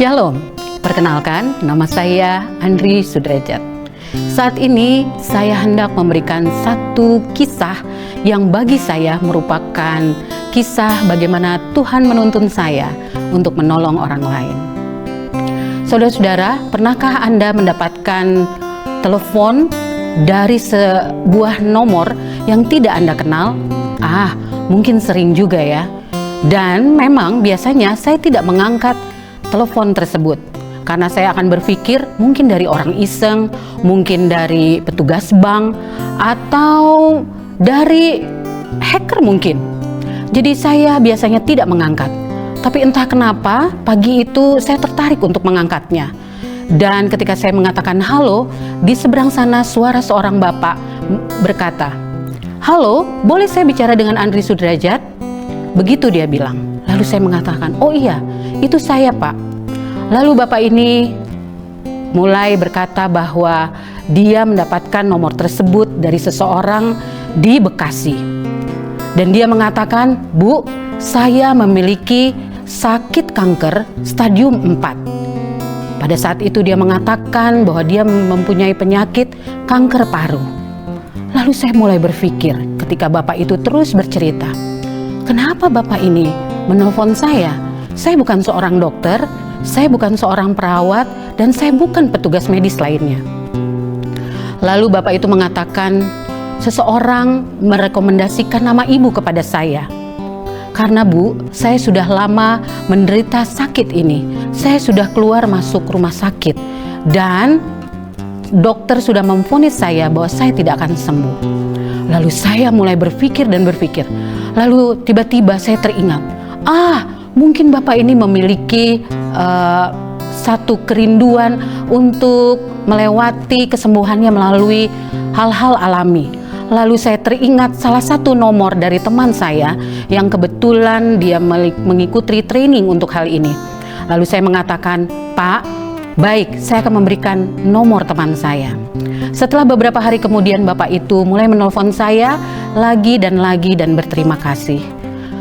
Shalom, perkenalkan nama saya Andri Sudrajat. Saat ini saya hendak memberikan satu kisah yang bagi saya merupakan kisah bagaimana Tuhan menuntun saya untuk menolong orang lain. Saudara-saudara, pernahkah Anda mendapatkan telepon dari sebuah nomor yang tidak Anda kenal? Mungkin sering juga ya. Dan memang biasanya saya tidak mengangkat telepon tersebut karena saya akan berpikir mungkin dari orang iseng, mungkin dari petugas bank, atau dari hacker mungkin. Jadi saya biasanya tidak mengangkat. Tapi entah kenapa pagi itu saya tertarik untuk mengangkatnya. Dan ketika saya mengatakan halo, di seberang sana suara seorang bapak berkata, "Halo, boleh saya bicara dengan Andri Sudrajat?" Begitu dia bilang. Lalu saya mengatakan, "Oh iya, itu saya Pak." Lalu bapak ini mulai berkata bahwa dia mendapatkan nomor tersebut dari seseorang di Bekasi. Dan dia mengatakan, "Bu, saya memiliki sakit kanker stadium 4. Pada saat itu dia mengatakan bahwa dia mempunyai penyakit kanker paru. Lalu saya mulai berpikir ketika bapak itu terus bercerita, kenapa bapak ini menelpon saya? Saya bukan seorang dokter, saya bukan seorang perawat, dan saya bukan petugas medis lainnya. Lalu bapak itu mengatakan, seseorang merekomendasikan nama ibu kepada saya. Karena Bu, saya sudah lama menderita sakit ini. Saya sudah keluar masuk rumah sakit. Dan dokter sudah memvonis saya bahwa saya tidak akan sembuh. Lalu saya mulai berpikir dan berpikir. Lalu tiba-tiba saya teringat, mungkin bapak ini memiliki satu kerinduan untuk melewati kesembuhannya melalui hal-hal alami. Lalu saya teringat salah satu nomor dari teman saya yang kebetulan dia mengikuti training untuk hal ini. Lalu saya mengatakan, "Pak, baik, saya akan memberikan nomor teman saya." Setelah beberapa hari kemudian bapak itu mulai menelpon saya lagi dan berterima kasih.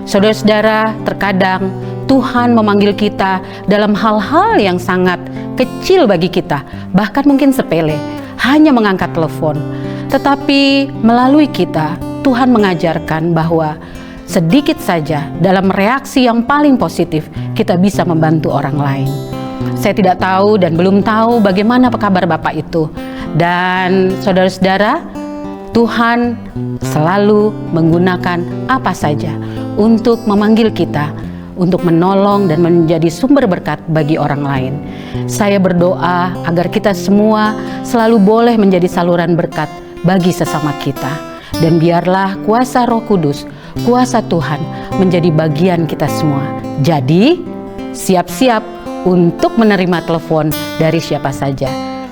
Saudara-saudara, terkadang Tuhan memanggil kita dalam hal-hal yang sangat kecil bagi kita, bahkan mungkin sepele, hanya mengangkat telepon. Tetapi melalui kita, Tuhan mengajarkan bahwa sedikit saja dalam reaksi yang paling positif, kita bisa membantu orang lain. Saya tidak tahu dan belum tahu bagaimana kabar Bapak itu. Dan saudara-saudara, Tuhan selalu menggunakan apa saja untuk memanggil kita, untuk menolong dan menjadi sumber berkat bagi orang lain. Saya berdoa agar kita semua selalu boleh menjadi saluran berkat bagi sesama kita. Dan biarlah kuasa Roh Kudus, kuasa Tuhan menjadi bagian kita semua. Jadi, siap-siap untuk menerima telepon dari siapa saja.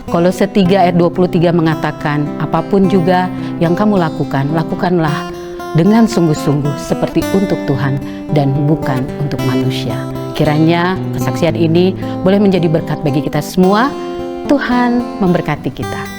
Kolose 3 ayat 23 mengatakan, apapun juga yang kamu lakukan, lakukanlah dengan sungguh-sungguh seperti untuk Tuhan dan bukan untuk manusia. Kiranya kesaksian ini boleh menjadi berkat bagi kita semua. Tuhan memberkati kita.